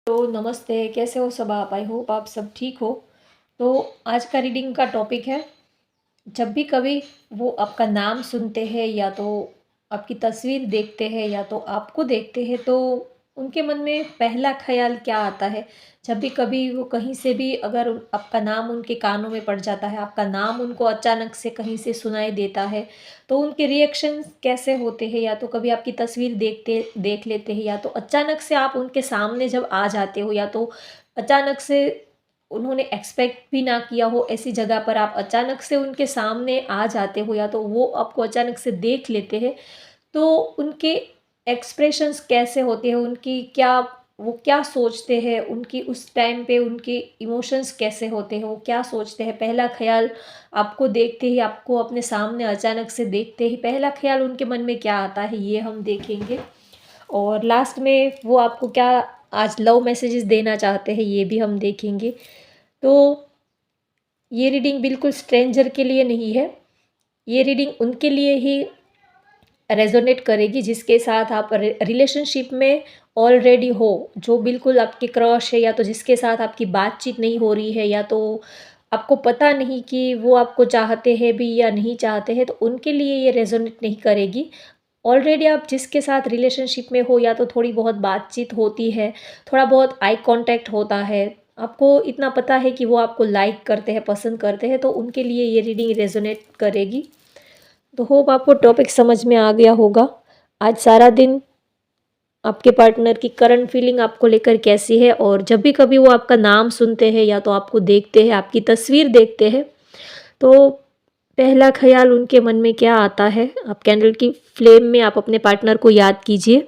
तो नमस्ते, कैसे हो सब आप? आई होप आप सब ठीक हो। तो आज का रीडिंग का टॉपिक है, जब भी कभी वो आपका नाम सुनते हैं या तो आपकी तस्वीर देखते हैं या तो आपको देखते हैं तो उनके मन में पहला ख्याल क्या आता है? जब भी कभी वो कहीं से भी अगर आपका नाम उनके कानों में पड़ जाता है, आपका नाम उनको अचानक से कहीं से सुनाई देता है, तो उनके रिएक्शन कैसे होते हैं? या तो कभी आपकी तस्वीर देख लेते हैं या तो अचानक से आप उनके सामने जब आ जाते हो या तो अचानक से उन्होंने एक्सपेक्ट भी ना किया हो ऐसी जगह पर आप अचानक से उनके सामने आ जाते हो या तो वो आपको अचानक से देख लेते हैं, तो उनके एक्सप्रेशंस कैसे होते हैं? उनकी क्या वो क्या सोचते हैं? उनकी उस टाइम पे उनके इमोशंस कैसे होते हैं? वो क्या सोचते हैं? पहला ख़्याल आपको देखते ही, आपको अपने सामने अचानक से देखते ही पहला ख़्याल उनके मन में क्या आता है? ये हम देखेंगे। और लास्ट में वो आपको क्या आज लव मैसेजेस देना चाहते हैं, ये भी हम देखेंगे। तो ये रीडिंग बिल्कुल स्ट्रेंजर के लिए नहीं है, ये रीडिंग उनके लिए ही रेजोनेट करेगी जिसके साथ आप रिलेशनशिप में ऑलरेडी हो, जो बिल्कुल आपके क्रश है या तो जिसके साथ आपकी बातचीत नहीं हो रही है या तो आपको पता नहीं कि वो आपको चाहते हैं भी या नहीं चाहते हैं, तो उनके लिए ये रेजोनेट नहीं करेगी। ऑलरेडी आप जिसके साथ रिलेशनशिप में हो या तो थोड़ी बहुत बातचीत होती है, थोड़ा बहुत आई कांटेक्ट होता है, आपको इतना पता है कि वो आपको लाइक करते हैं, पसंद करते हैं, तो उनके लिए ये रीडिंग रेजोनेट करेगी। तो होप आपको टॉपिक समझ में आ गया होगा। आज सारा दिन आपके पार्टनर की करंट फीलिंग आपको लेकर कैसी है, और जब भी कभी वो आपका नाम सुनते हैं या तो आपको देखते हैं, आपकी तस्वीर देखते हैं, तो पहला ख्याल उनके मन में क्या आता है? आप कैंडल की फ्लेम में आप अपने पार्टनर को याद कीजिए।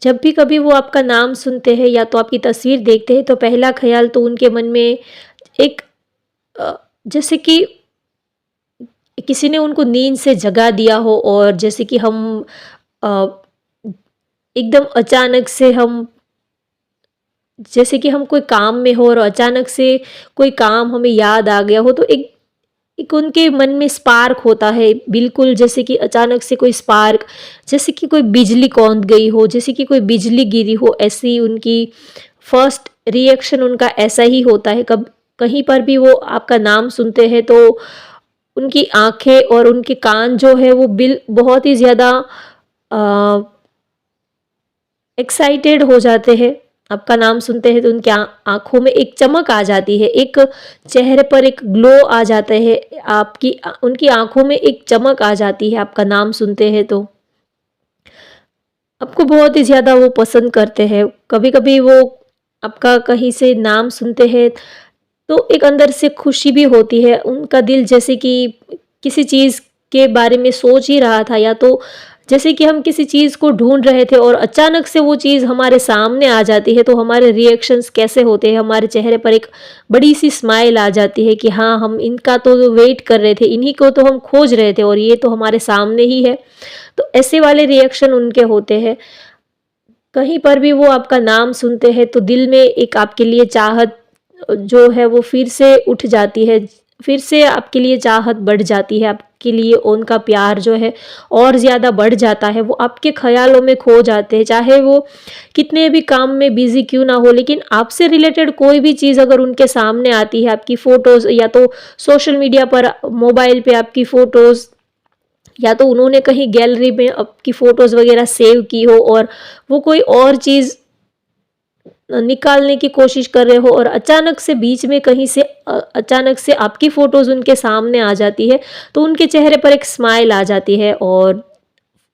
जब भी कभी वो आपका नाम सुनते हैं या तो आपकी तस्वीर देखते हैं, तो पहला ख्याल तो उनके मन में एक जैसे कि किसी ने उनको नींद से जगा दिया हो, और जैसे कि हम अ, एकदम अचानक से हम जैसे कि हम कोई काम में हो और अचानक से कोई काम हमें याद आ गया हो, तो एक एक उनके मन में स्पार्क होता है, बिल्कुल जैसे कि अचानक से कोई स्पार्क, जैसे कि कोई बिजली कौंध गई हो, जैसे कि कोई बिजली गिरी हो, ऐसी उनकी फर्स्ट रिएक्शन उनका ऐसा ही होता है। कब कहीं पर भी वो आपका नाम सुनते हैं तो उनकी आंखें और उनके कान जो है वो बिल बहुत ही ज़्यादा एक्साइटेड हो जाते हैं। आपका नाम सुनते हैं तो उनकी आँखों में एक चमक आ जाती है, एक चेहरे पर एक ग्लो आ जाता है, आपकी उनकी आँखों में एक चमक आ जाती है आपका नाम सुनते हैं तो। आपको बहुत ही ज़्यादा वो पसंद करते हैं। कभी-कभी वो आपका कहीं से नाम सुनते हैं तो एक अंदर से खुशी भी होती है। उनका दिल जैसे कि किसी चीज़ के बारे में सोच ही रहा था, या तो जैसे कि हम किसी चीज़ को ढूँढ रहे थे और अचानक से वो चीज़ हमारे सामने आ जाती है, तो हमारे रिएक्शंस कैसे होते हैं, हमारे चेहरे पर एक बड़ी-सी स्माइल आ जाती है कि हाँ, हम इनका तो वेट कर रहे थे, इन्हीं को तो हम खोज रहे थे और ये तो हमारे सामने ही है। तो ऐसे वाले रिएक्शन उनके होते हैं। कहीं पर भी वो आपका नाम सुनते हैं तो दिल में एक आपके लिए चाहत जो है वो फिर से उठ जाती है, फिर से आपके लिए चाहत बढ़ जाती है, आपके लिए उनका प्यार जो है और ज़्यादा बढ़ जाता है। वो आपके ख़यालों में खो जाते हैं, चाहे वो कितने भी काम में बिज़ी क्यों ना हो, लेकिन आपसे रिलेटेड कोई भी चीज़ अगर उनके सामने आती है, आपकी फ़ोटोज़ या तो सोशल मीडिया पर मोबाइल पे आपकी फ़ोटोज़, या तो उन्होंने कहीं गैलरी में आपकी फ़ोटोज़ वग़ैरह सेव की हो और वो कोई और चीज़ निकालने की कोशिश कर रहे हो और अचानक से बीच में कहीं से अचानक से आपकी फ़ोटोज़ उनके सामने आ जाती है, तो उनके चेहरे पर एक स्माइल आ जाती है और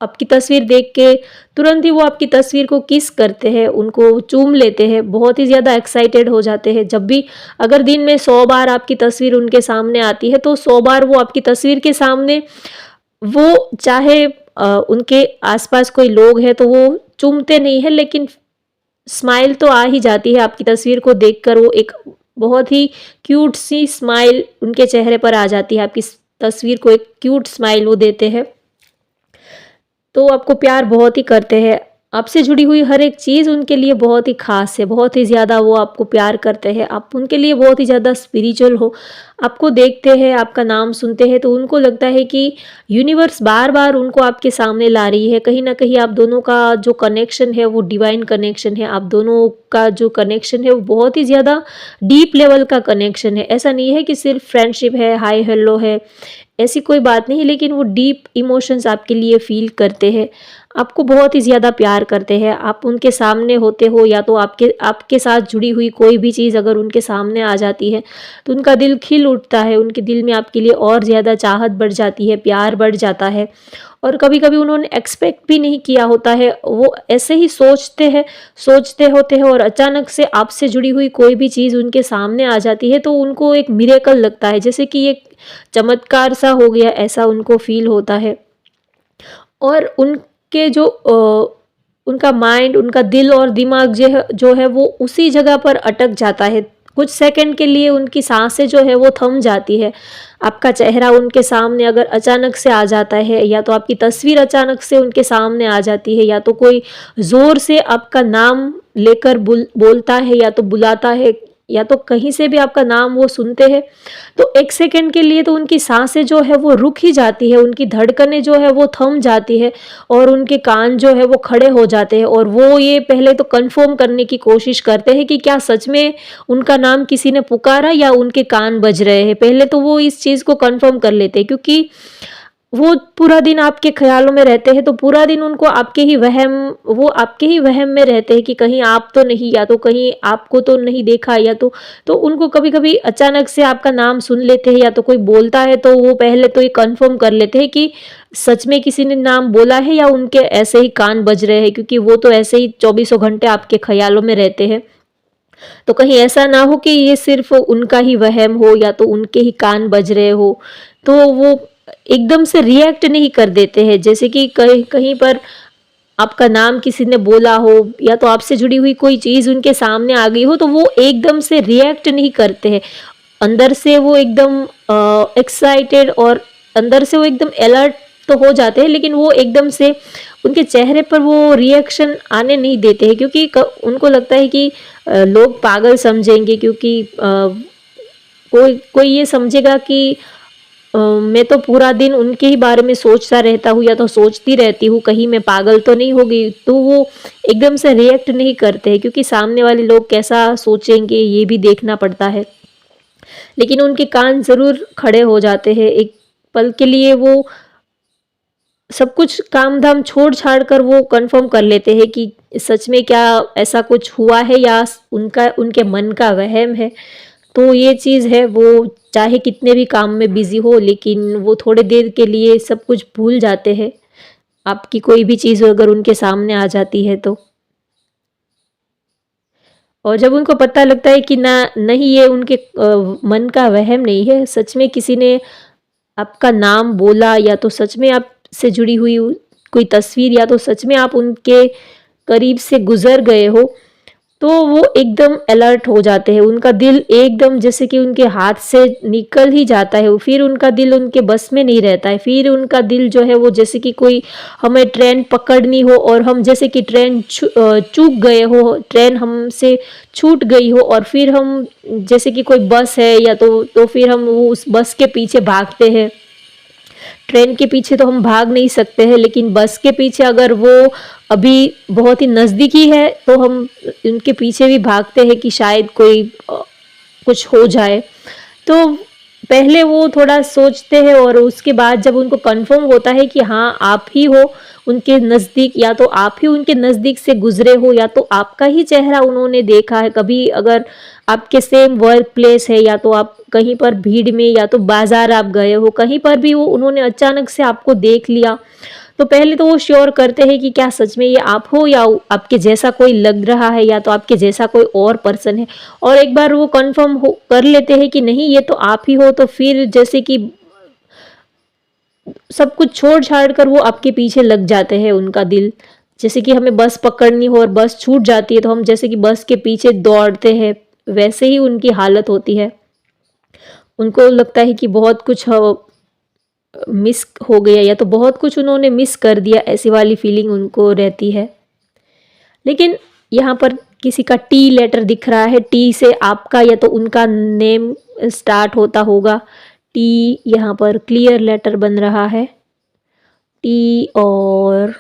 आपकी तस्वीर देख के तुरंत ही वो आपकी तस्वीर को किस करते हैं, उनको चूम लेते हैं, बहुत ही ज़्यादा एक्साइटेड हो जाते हैं। जब भी अगर दिन में 100 बार आपकी तस्वीर उनके सामने आती है, तो 100 बार वो आपकी तस्वीर के सामने वो चाहे उनके आस-पास कोई लोग हैं तो वो चूमते नहीं हैं, लेकिन स्माइल तो आ ही जाती है आपकी तस्वीर को देखकर। वो एक बहुत ही क्यूट सी स्माइल उनके चेहरे पर आ जाती है, आपकी तस्वीर को एक क्यूट स्माइल वो देते हैं। तो आपको प्यार बहुत ही करते हैं। आपसे जुड़ी हुई हर एक चीज़ उनके लिए बहुत ही ख़ास है, बहुत ही ज़्यादा वो आपको प्यार करते हैं, आप उनके लिए बहुत ही ज़्यादा स्पिरिचुअल हो। आपको देखते हैं, आपका नाम सुनते हैं तो उनको लगता है कि यूनिवर्स बार-बार उनको आपके सामने ला रही है। कहीं न कहीं आप दोनों का जो कनेक्शन है वो डिवाइन कनेक्शन है, आप दोनों का जो कनेक्शन है वो बहुत ही ज़्यादा डीप लेवल का कनेक्शन है। ऐसा नहीं है कि सिर्फ़ फ्रेंडशिप है, हाय हेलो है, ऐसी कोई बात नहीं, लेकिन वो डीप इमोशंस आपके लिए फ़ील करते हैं, आपको बहुत ही ज़्यादा प्यार करते हैं। आप उनके सामने होते हो या तो आपके आपके साथ जुड़ी हुई कोई भी चीज़ अगर उनके सामने आ जाती है, तो उनका दिल खिल उठता है, उनके दिल में आपके लिए और ज़्यादा चाहत बढ़ जाती है, प्यार बढ़ जाता है। और कभी-कभी उन्होंने एक्सपेक्ट भी नहीं किया होता है, वो ऐसे ही सोचते होते हैं और अचानक से आपसे जुड़ी हुई कोई भी चीज़ उनके सामने आ जाती है, तो उनको एक मिरेकल लगता है, जैसे कि एक चमत्कार सा हो गया, ऐसा उनको फ़ील होता है। और उनके जो उनका माइंड, उनका दिल और दिमाग जो है वो उसी जगह पर अटक जाता है। कुछ सेकंड के लिए उनकी साँसें जो है वो थम जाती है। आपका चेहरा उनके सामने अगर अचानक से आ जाता है, या तो आपकी तस्वीर अचानक से उनके सामने आ जाती है, या तो कोई ज़ोर से आपका नाम लेकर बोलता है या तो बुलाता है, या तो कहीं से भी आपका नाम वो सुनते हैं, तो 1 सेकंड के लिए तो उनकी साँसें जो है वो रुक ही जाती है, उनकी धड़कनें जो है वो थम जाती है और उनके कान जो है वो खड़े हो जाते हैं, और वो ये पहले तो कन्फर्म करने की कोशिश करते हैं कि क्या सच में उनका नाम किसी ने पुकारा या उनके कान बज रहे हैं। पहले तो वो इस चीज़ को कन्फर्म कर लेते हैं, क्योंकि वो पूरा दिन आपके ख़्यालों में रहते हैं, तो पूरा दिन उनको आपके ही वहम में रहते हैं कि कहीं आप तो नहीं, या तो कहीं आपको तो नहीं देखा, या तो उनको कभी-कभी अचानक से आपका नाम सुन लेते हैं या तो कोई बोलता है, तो वो पहले तो ये कन्फर्म कर लेते हैं कि सच में किसी ने नाम बोला है या उनके ऐसे ही कान बज रहे हैं, क्योंकि वो तो ऐसे ही चौबीसों घंटे आपके ख़्यालों में रहते हैं। तो कहीं ऐसा ना हो कि ये सिर्फ़ उनका ही वहम हो या तो उनके ही कान बज रहे हो, तो वो एकदम से रिएक्ट नहीं कर देते हैं। जैसे कि कहीं कहीं पर आपका नाम किसी ने बोला हो या तो आपसे जुड़ी हुई कोई चीज़ उनके सामने आ गई हो, तो वो एकदम से रिएक्ट नहीं करते हैं। अंदर से वो एकदम एक्साइटेड और अंदर से वो एकदम अलर्ट तो हो जाते हैं, लेकिन वो एकदम से उनके चेहरे पर वो रिएक्शन आने नहीं देते हैं, क्योंकि उनको लगता है कि लोग पागल समझेंगे, क्योंकि कोई कोई ये समझेगा कि मैं तो पूरा दिन उनके ही बारे में सोचता रहता हूँ या तो सोचती रहती हूँ, कहीं मैं पागल तो नहीं हो गई। तो वो एकदम से रिएक्ट नहीं करते हैं, क्योंकि सामने वाले लोग कैसा सोचेंगे ये भी देखना पड़ता है। लेकिन उनके कान ज़रूर खड़े हो जाते हैं, एक पल के लिए वो सब कुछ काम-धाम छोड़-छाड़ कर वो कन्फर्म कर लेते हैं कि सच में क्या ऐसा कुछ हुआ है या उनका उनके मन का वहम है। तो ये चीज़ है, वो चाहे कितने भी काम में बिज़ी हो, लेकिन वो थोड़ी देर के लिए सब कुछ भूल जाते हैं, आपकी कोई भी चीज़ अगर उनके सामने आ जाती है तो। और जब उनको पता लगता है कि ना नहीं, ये उनके मन का वहम नहीं है, सच में किसी ने आपका नाम बोला, या तो सच में आपसे जुड़ी हुई कोई तस्वीर, या तो सच में आप उनके करीब से गुज़र गए हो, तो वो एकदम अलर्ट हो जाते हैं। उनका दिल एकदम जैसे कि उनके हाथ से निकल ही जाता है, फिर उनका दिल उनके बस में नहीं रहता है। फिर उनका दिल जो है वो जैसे कि कोई हमें ट्रेन पकड़नी हो और हम जैसे कि चूक गए हो, ट्रेन हमसे छूट गई हो, और फिर हम जैसे कि कोई बस है या तो फिर हम वो उस बस के पीछे भागते हैं। ट्रेन के पीछे तो हम भाग नहीं सकते हैं, लेकिन बस के पीछे अगर वो अभी बहुत ही नज़दीकी है, तो हम उनके पीछे भी भागते हैं कि शायद कोई कुछ हो जाए। तो पहले वो थोड़ा सोचते हैं, और उसके बाद जब उनको कन्फर्म होता है कि हाँ, आप ही हो उनके नज़दीक, या तो आप ही उनके नज़दीक से गुज़रे हो, या तो आपका ही चेहरा उन्होंने देखा है कभी, अगर आपके सेम वर्क प्लेस है, या तो आप कहीं पर भीड़ में या तो बाज़ार आप गए हो, कहीं पर भी वो उन्होंने अचानक से आपको देख लिया, तो पहले तो वो श्योर करते हैं कि क्या सच में ये आप हो, या आपके जैसा कोई लग रहा है, या तो आपके जैसा कोई और पर्सन है। और एक बार वो कन्फर्म हो कर लेते हैं कि नहीं, ये तो आप ही हो, तो फिर जैसे कि सब कुछ छोड़-छाड़ कर वो आपके पीछे लग जाते हैं, उनका दिल। जैसे कि हमें बस पकड़नी हो और बस छूट जाती है, तो हम जैसे कि बस के पीछे दौड़ते हैं, वैसे ही उनकी हालत होती है। उनको लगता है कि बहुत कुछ मिस हो गया, या तो बहुत कुछ उन्होंने मिस कर दिया, ऐसी वाली फीलिंग उनको रहती है। लेकिन यहाँ पर किसी का टी लेटर दिख रहा है, टी से आपका या तो उनका नेम स्टार्ट होता होगा। टी यहाँ पर क्लियर लेटर बन रहा है, टी। और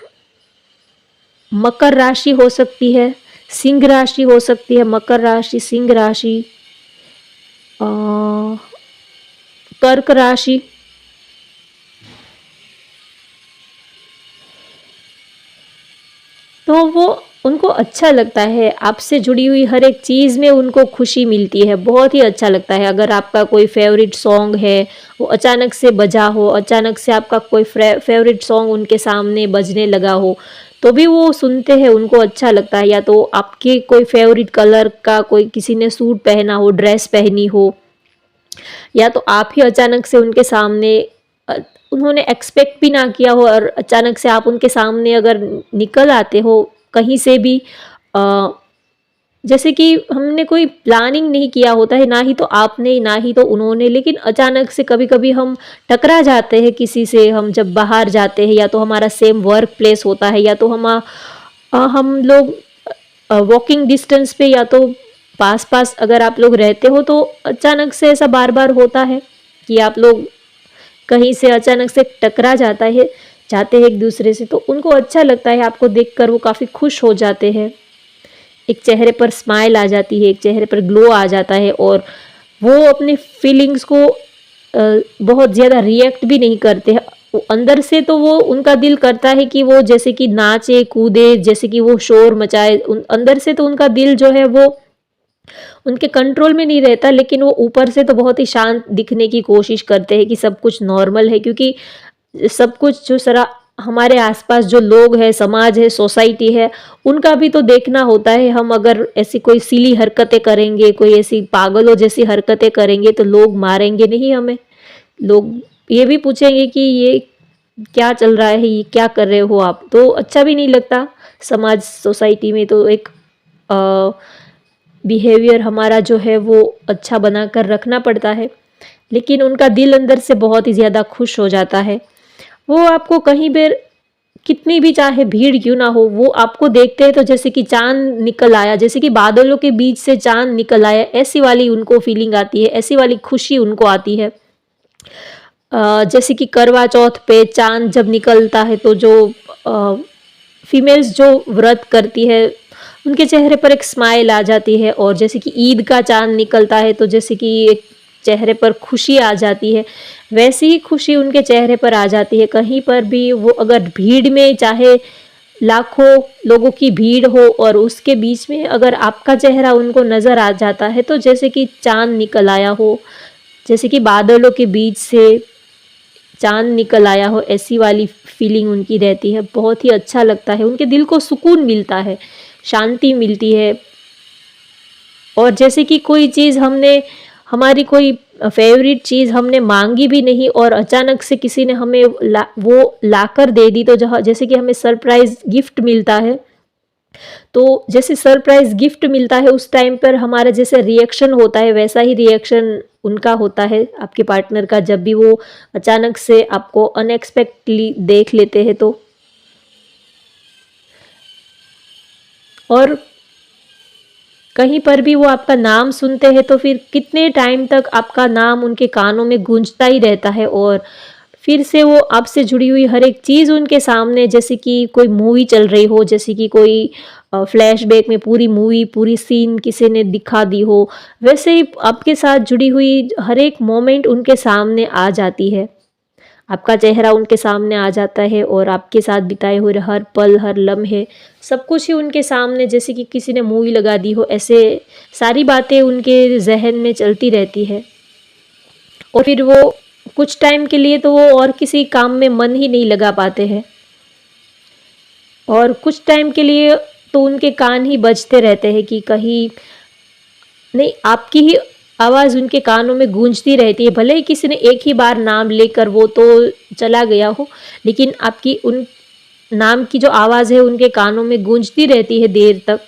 मकर राशि हो सकती है, सिंह राशि हो सकती है, मकर राशि, सिंह राशि, कर्क राशि। तो वो उनको अच्छा लगता है, आपसे जुड़ी हुई हर एक चीज़ में उनको खुशी मिलती है, बहुत ही अच्छा लगता है। अगर आपका कोई फेवरेट सॉन्ग है, वो अचानक से बजा हो, अचानक से आपका कोई फेवरेट सॉन्ग उनके सामने बजने लगा हो, तो भी वो सुनते हैं, उनको अच्छा लगता है। या तो आपके कोई फेवरेट कलर का कोई किसी ने सूट पहना हो, ड्रेस पहनी हो, या तो आप ही अचानक से उनके सामने उन्होंने एक्सपेक्ट भी ना किया हो और अचानक से आप उनके सामने अगर निकल आते हो कहीं से भी, जैसे कि हमने कोई प्लानिंग नहीं किया होता है, ना ही तो आपने ना ही तो उन्होंने, लेकिन अचानक से कभी कभी हम टकरा जाते हैं किसी से। हम जब बाहर जाते हैं या तो हमारा सेम वर्क प्लेस होता है या तो हम लोग वॉकिंग डिस्टेंस पे या तो पास पास अगर आप लोग रहते हो, तो अचानक से ऐसा बार बार होता है कि आप लोग कहीं से अचानक से टकरा जाते हैं एक दूसरे से, तो उनको अच्छा लगता है आपको देखकर, वो काफ़ी खुश हो जाते हैं। एक चेहरे पर स्माइल आ जाती है, एक चेहरे पर ग्लो आ जाता है, और वो अपनी फीलिंग्स को बहुत ज़्यादा रिएक्ट भी नहीं करते हैं। अंदर से तो वो उनका दिल करता है कि वो जैसे कि नाचे कूदे, जैसे कि वो शोर मचाए, अंदर से तो उनका दिल जो है वो उनके कंट्रोल में नहीं रहता, लेकिन वो ऊपर से तो बहुत ही शांत दिखने की कोशिश करते हैं कि सब कुछ नॉर्मल है। क्योंकि सब कुछ जो सारा हमारे आसपास जो लोग हैं, समाज है, सोसाइटी है, उनका भी तो देखना होता है। हम अगर ऐसी कोई सिली हरकतें करेंगे, कोई ऐसी पागलों जैसी हरकतें करेंगे, तो लोग मारेंगे नहीं हमें, लोग ये भी पूछेंगे कि ये क्या चल रहा है, ये क्या कर रहे हो आप, तो अच्छा भी नहीं लगता। समाज सोसाइटी में तो एक बिहेवियर हमारा जो है वो अच्छा बनाकर रखना पड़ता है। लेकिन उनका दिल अंदर से बहुत ही ज़्यादा खुश हो जाता है। वो आपको कहीं पर कितनी भी चाहे भीड़ क्यों ना हो, वो आपको देखते हैं तो जैसे कि चांद निकल आया, जैसे कि बादलों के बीच से चांद निकल आया, ऐसी वाली उनको फीलिंग आती है, ऐसी वाली खुशी उनको आती है। जैसे कि करवा चौथ पे चांद जब निकलता है, तो जो फीमेल्स जो व्रत करती है, उनके चेहरे पर एक स्माइल आ जाती है। और जैसे कि ईद का चांद निकलता है, तो जैसे कि एक चेहरे पर खुशी आ जाती है, वैसी ही खुशी उनके चेहरे पर आ जाती है। कहीं पर भी वो अगर भीड़ में, चाहे लाखों लोगों की भीड़ हो, और उसके बीच में अगर आपका चेहरा उनको नज़र आ जाता है, तो जैसे कि चांद निकल आया हो, जैसे कि बादलों के बीच से चांद निकल आया हो, ऐसी वाली फीलिंग उनकी रहती है। बहुत ही अच्छा लगता है, उनके दिल को सुकून मिलता है, शांति मिलती है। और जैसे कि कोई चीज़ हमने, हमारी कोई फेवरेट चीज़ हमने मांगी भी नहीं और अचानक से किसी ने हमें वो लाकर दे दी, तो जैसे कि हमें सरप्राइज गिफ्ट मिलता है, तो जैसे सरप्राइज गिफ्ट मिलता है उस टाइम पर हमारा जैसे रिएक्शन होता है, वैसा ही रिएक्शन उनका होता है, आपके पार्टनर का, जब भी वो अचानक से आपको अनएक्सपेक्टली देख लेते हैं तो। और कहीं पर भी वो आपका नाम सुनते हैं तो फिर कितने टाइम तक आपका नाम उनके कानों में गूंजता ही रहता है, और फिर से वो आपसे जुड़ी हुई हर एक चीज़ उनके सामने, जैसे कि कोई मूवी चल रही हो, जैसे कि कोई फ्लैशबैक में पूरी मूवी, पूरी सीन किसी ने दिखा दी हो, वैसे ही आपके साथ जुड़ी हुई हर एक मोमेंट उनके सामने आ जाती है। आपका चेहरा उनके सामने आ जाता है और आपके साथ बिताए हुए हर पल, हर लम्हे, सब कुछ ही उनके सामने जैसे कि किसी ने मूवी लगा दी हो, ऐसे सारी बातें उनके जहन में चलती रहती है। और फिर वो कुछ टाइम के लिए तो वो और किसी काम में मन ही नहीं लगा पाते हैं, और कुछ टाइम के लिए तो उनके कान ही बजते रहते हैं कि कहीं नहीं, आपकी ही आवाज़ उनके कानों में गूंजती रहती है। भले ही किसी ने एक ही बार नाम लेकर वो तो चला गया हो, लेकिन आपकी उन नाम की जो आवाज़ है उनके कानों में गूंजती रहती है देर तक।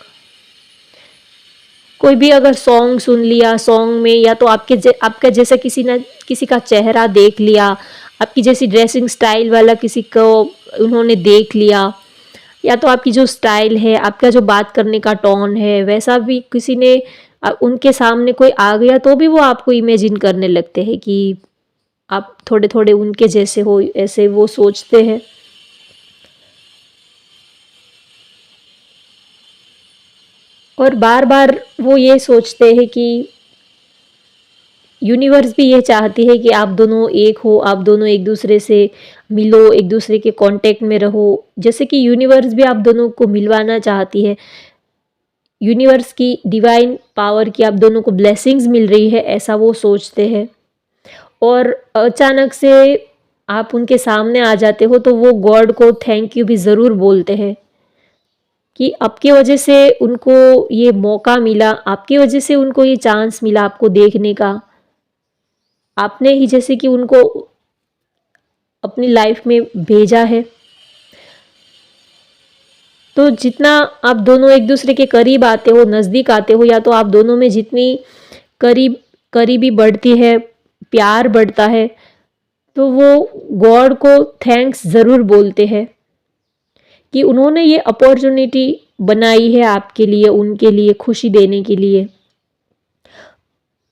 कोई भी अगर सॉन्ग सुन लिया, सॉन्ग में या तो आपका जैसा किसी का चेहरा देख लिया, आपकी जैसी ड्रेसिंग स्टाइल वाला किसी को उन्होंने देख लिया, या तो आपकी जो स्टाइल है, आपका जो बात करने का टोन है, वैसा भी किसी ने उनके सामने कोई आ गया तो भी वो आपको इमेजिन करने लगते हैं कि आप थोड़े थोड़े उनके जैसे हो, ऐसे वो सोचते हैं। और बार बार वो ये सोचते हैं कि यूनिवर्स भी ये चाहती है कि आप दोनों एक हो, आप दोनों एक दूसरे से मिलो, एक दूसरे के कांटेक्ट में रहो। जैसे कि यूनिवर्स भी आप दोनों को मिलवाना चाहती है, यूनिवर्स की डिवाइन पावर की आप दोनों को ब्लेसिंग्स मिल रही है, ऐसा वो सोचते हैं। और अचानक से आप उनके सामने आ जाते हो तो वो गॉड को थैंक यू भी ज़रूर बोलते हैं कि आपकी वजह से उनको ये मौका मिला, आपकी वजह से उनको ये चांस मिला आपको देखने का। आपने ही जैसे कि उनको अपनी लाइफ में भेजा है। तो जितना आप दोनों एक दूसरे के करीब आते हो, नज़दीक आते हो, या तो आप दोनों में जितनी करीबी बढ़ती है, प्यार बढ़ता है, तो वो गॉड को थैंक्स ज़रूर बोलते हैं कि उन्होंने ये अपॉर्चुनिटी बनाई है आपके लिए, उनके लिए खुशी देने के लिए।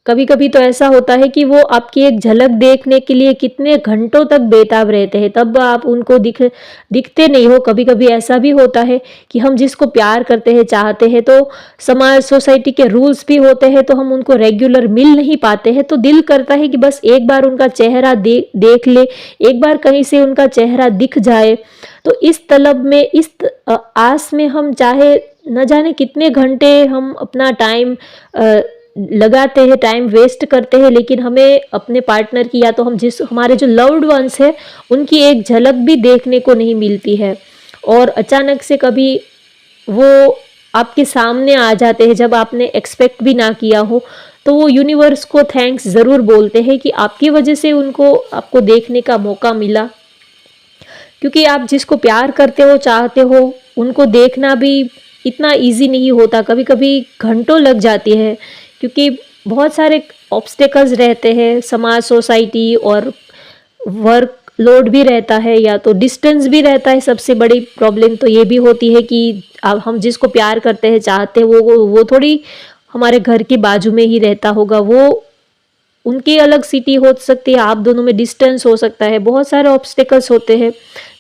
कभी कभी तो ऐसा होता है कि वो आपकी एक झलक देखने के लिए कितने घंटों तक बेताब रहते हैं, तब आप उनको दिखते नहीं हो। कभी कभी ऐसा भी होता है कि हम जिसको प्यार करते हैं, चाहते हैं, तो समाज सोसाइटी के रूल्स भी होते हैं, तो हम उनको रेगुलर मिल नहीं पाते हैं। तो दिल करता है कि बस एक बार उनका चेहरा देख ले, एक बार कहीं से उनका चेहरा दिख जाए। तो इस तलब में, इस आस में हम चाहे न जाने कितने घंटे हम अपना टाइम लगाते हैं, टाइम वेस्ट करते हैं, लेकिन हमें अपने पार्टनर की, या तो हम जिस हमारे जो लव्ड वंस है, उनकी एक झलक भी देखने को नहीं मिलती है। और अचानक से कभी वो आपके सामने आ जाते हैं जब आपने एक्सपेक्ट भी ना किया हो, तो वो यूनिवर्स को थैंक्स ज़रूर बोलते हैं कि आपकी वजह से उनको आपको देखने का मौका मिला। क्योंकि आप जिसको प्यार करते हो, चाहते हो, उनको देखना भी इतना इजी नहीं होता, कभी कभी घंटों लग जाती है, क्योंकि बहुत सारे ऑब्स्टेकल्स रहते हैं, समाज, सोसाइटी, और वर्क लोड भी रहता है, या तो डिस्टेंस भी रहता है। सबसे बड़ी प्रॉब्लम तो ये भी होती है कि अब हम जिसको प्यार करते हैं, चाहते हैं, वो थोड़ी हमारे घर के बाजू में ही रहता होगा, वो उनकी अलग सिटी हो सकती है, आप दोनों में डिस्टेंस हो सकता है, बहुत सारे ऑब्स्टेकल्स होते हैं।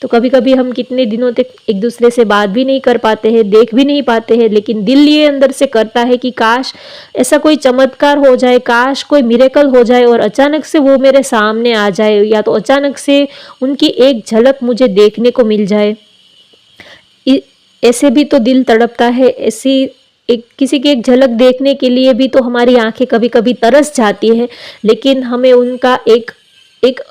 तो कभी कभी हम कितने दिनों तक एक दूसरे से बात भी नहीं कर पाते हैं, देख भी नहीं पाते हैं, लेकिन दिल ये अंदर से करता है कि काश ऐसा कोई चमत्कार हो जाए, काश कोई मिरेकल हो जाए और अचानक से वो मेरे सामने आ जाए, या तो अचानक से उनकी एक झलक मुझे देखने को मिल जाए। ऐसे भी तो दिल तड़पता है, ऐसी एक किसी की एक झलक देखने के लिए भी तो हमारी आंखें कभी कभी तरस जाती है, लेकिन हमें उनका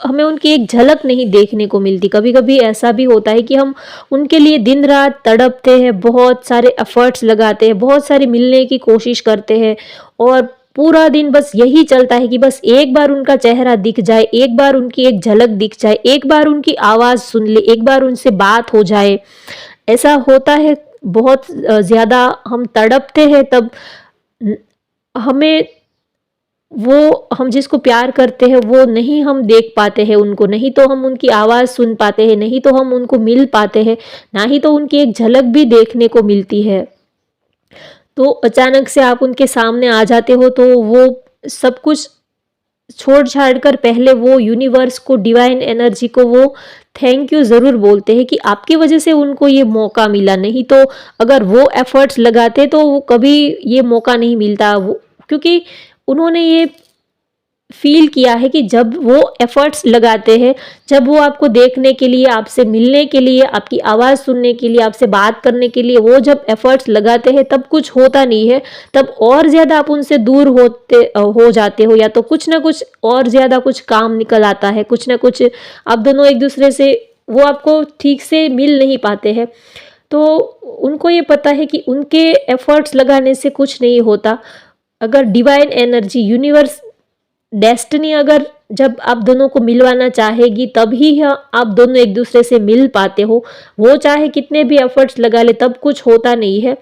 हमें उनकी एक झलक नहीं देखने को मिलती। कभी कभी ऐसा भी होता है कि हम उनके लिए दिन रात तड़पते हैं, बहुत सारे एफर्ट्स लगाते हैं, बहुत सारे मिलने की कोशिश करते हैं, और पूरा दिन बस यही चलता है कि बस एक बार उनका चेहरा दिख जाए, एक बार उनकी एक झलक दिख जाए, एक बार उनकी आवाज़ सुन ले, एक बार उनसे बात हो जाए। ऐसा होता है, बहुत ज़्यादा हम तड़पते हैं, तब हमें वो, हम जिसको प्यार करते हैं, वो नहीं हम देख पाते हैं उनको, नहीं तो हम उनकी आवाज़ सुन पाते हैं, नहीं तो हम उनको मिल पाते हैं, ना ही तो उनकी एक झलक भी देखने को मिलती है। तो अचानक से आप उनके सामने आ जाते हो तो वो सब कुछ छोड़ छाड़ कर पहले वो यूनिवर्स को, डिवाइन एनर्जी को वो थैंक यू ज़रूर बोलते हैं कि आपकी वजह से उनको ये मौका मिला। नहीं तो अगर वो एफर्ट्स लगाते तो वो कभी ये मौका नहीं मिलता, वो क्योंकि उन्होंने ये फील किया है कि जब वो एफर्ट्स लगाते हैं, जब वो आपको देखने के लिए, आपसे मिलने के लिए, आपकी आवाज़ सुनने के लिए, आपसे बात करने के लिए वो जब एफर्ट्स लगाते हैं, तब कुछ होता नहीं है, तब और ज़्यादा आप उनसे दूर हो जाते हो, या तो कुछ ना कुछ और ज़्यादा कुछ काम निकल आता है, कुछ ना कुछ आप दोनों एक दूसरे से, वो आपको ठीक से मिल नहीं पाते हैं। तो उनको ये पता है कि उनके एफर्ट्स लगाने से कुछ नहीं होता। अगर डिवाइन एनर्जी, यूनिवर्स, डेस्टिनी अगर जब आप दोनों को मिलवाना चाहेगी, तभी आप दोनों एक दूसरे से मिल पाते हो। वो चाहे कितने भी एफर्ट्स लगा ले, तब कुछ होता नहीं है।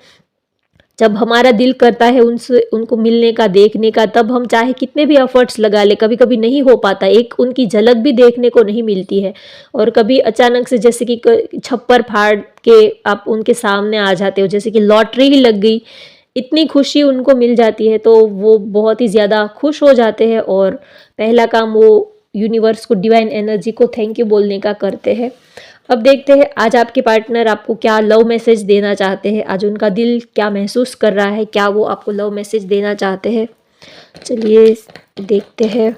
जब हमारा दिल करता है उनसे उनको मिलने का, देखने का, तब हम चाहे कितने भी एफर्ट्स लगा ले, कभी कभी नहीं हो पाता, एक उनकी झलक भी देखने को नहीं मिलती है। और कभी अचानक से जैसे कि छप्पर फाड़ के आप उनके सामने आ जाते हो, जैसे कि लॉटरी ही लग गई, इतनी खुशी उनको मिल जाती है, तो वो बहुत ही ज़्यादा खुश हो जाते हैं और पहला काम वो यूनिवर्स को, डिवाइन एनर्जी को थैंक यू बोलने का करते हैं। अब देखते हैं आज आपके पार्टनर आपको क्या लव मैसेज देना चाहते हैं, आज उनका दिल क्या महसूस कर रहा है, क्या वो आपको लव मैसेज देना चाहते हैं। चलिए देखते हैं।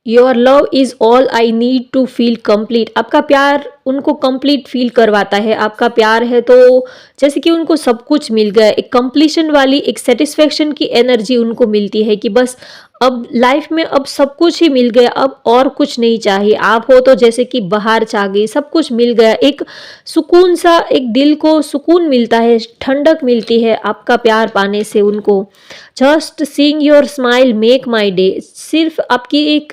Your love is all I need to feel complete. आपका प्यार उनको कंप्लीट फील करवाता है। आपका प्यार है तो जैसे कि उनको सब कुछ मिल गया, एक कंप्लीशन वाली, एक सेटिस्फेक्शन की एनर्जी उनको मिलती है कि बस अब लाइफ में अब सब कुछ ही मिल गया, अब और कुछ नहीं चाहिए। आप हो तो जैसे कि बाहर छा गई, सब कुछ मिल गया, एक सुकून सा, एक दिल को सुकून मिलता है, ठंडक मिलती है आपका प्यार पाने से उनको। Just seeing your smile make my day. सिर्फ आपकी एक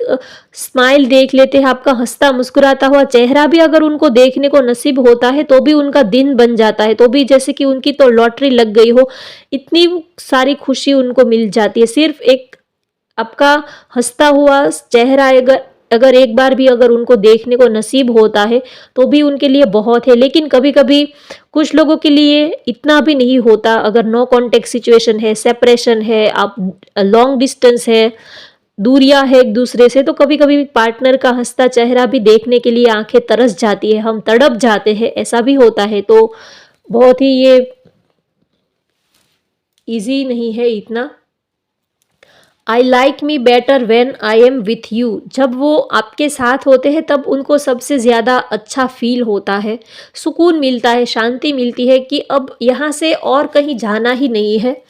स्माइल देख लेते हैं, आपका हंसता मुस्कुराता हुआ चेहरा भी अगर उनको देखने को नसीब होता है तो भी उनका दिन बन जाता है, तो भी जैसे कि उनकी तो लॉटरी लग गई हो, इतनी सारी खुशी उनको मिल जाती है। सिर्फ एक आपका हंसता हुआ चेहरा अगर अगर एक बार भी अगर उनको देखने को नसीब होता है तो भी उनके लिए बहुत है। लेकिन कभी कभी कुछ लोगों के लिए इतना भी नहीं होता, अगर नो कांटेक्ट सिचुएशन है, सेपरेशन है, आप लॉन्ग डिस्टेंस है, दूरियां है एक दूसरे से, तो कभी कभी पार्टनर का हंसता चेहरा भी देखने के लिए आंखें तरस जाती है, हम तड़प जाते हैं, ऐसा भी होता है। तो बहुत ही ये इजी नहीं है इतना। I like me better when I am with you. जब वो आपके साथ होते हैं तब उनको सबसे ज़्यादा अच्छा फील होता है, सुकून मिलता है, शांति मिलती है कि अब यहाँ से और कहीं जाना ही नहीं है,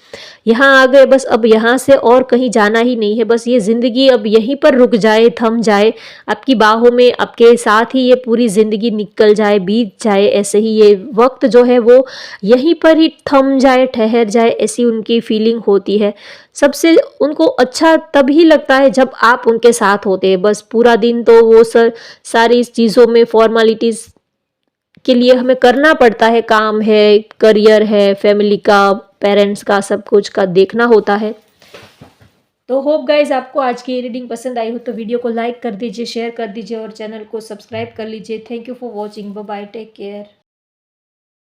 यहाँ आ गए बस, अब यहाँ से और कहीं जाना ही नहीं है, बस ये ज़िंदगी अब यहीं पर रुक जाए, थम जाए, आपकी बाहों में आपके साथ ही ये पूरी ज़िंदगी निकल जाए, बीत जाए, ऐसे ही ये वक्त जो है वो यहीं पर ही थम जाए, ठहर जाए, ऐसी उनकी फीलिंग होती है। सबसे उनको अच्छा तभी लगता है जब आप उनके साथ होते हैं। बस पूरा दिन तो वो सारी चीज़ों में फॉर्मेलिटीज़ के लिए हमें करना पड़ता है, काम है, करियर है, फैमिली का, पेरेंट्स का, सब कुछ का देखना होता है। तो होप गाइज आपको आज की ये रीडिंग पसंद आई हो तो वीडियो को लाइक कर दीजिए, शेयर कर दीजिए और चैनल को सब्सक्राइब कर लीजिए। Thank you for watching. Bye bye, take care.